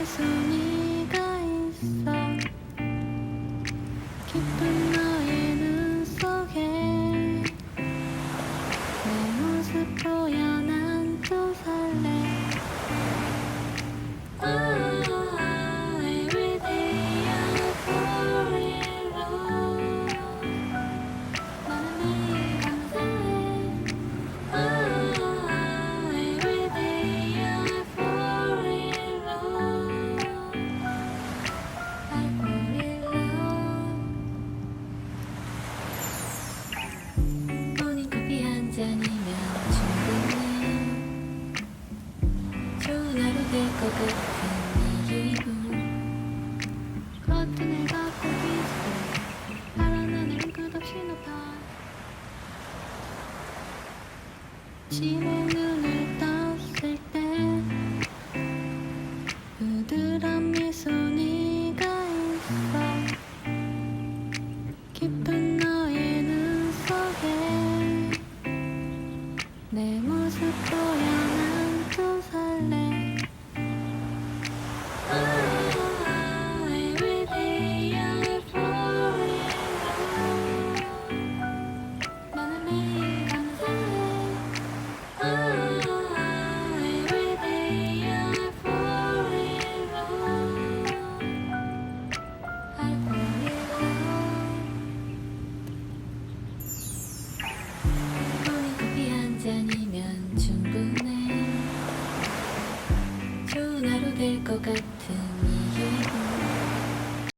순위가 있어. 깊은 너의 눈 속에 내 모습 보여 난 또 설레. Every day I fall in love. 나는 매일 감사해. Every day I fall in love. I fall in love. 모닝커피 한 잔이면 충분해. 좋은 하루 될 것 같은 이 기분. 커튼을 걷고 있어. 파란 하늘은 끝없이 높아. 지는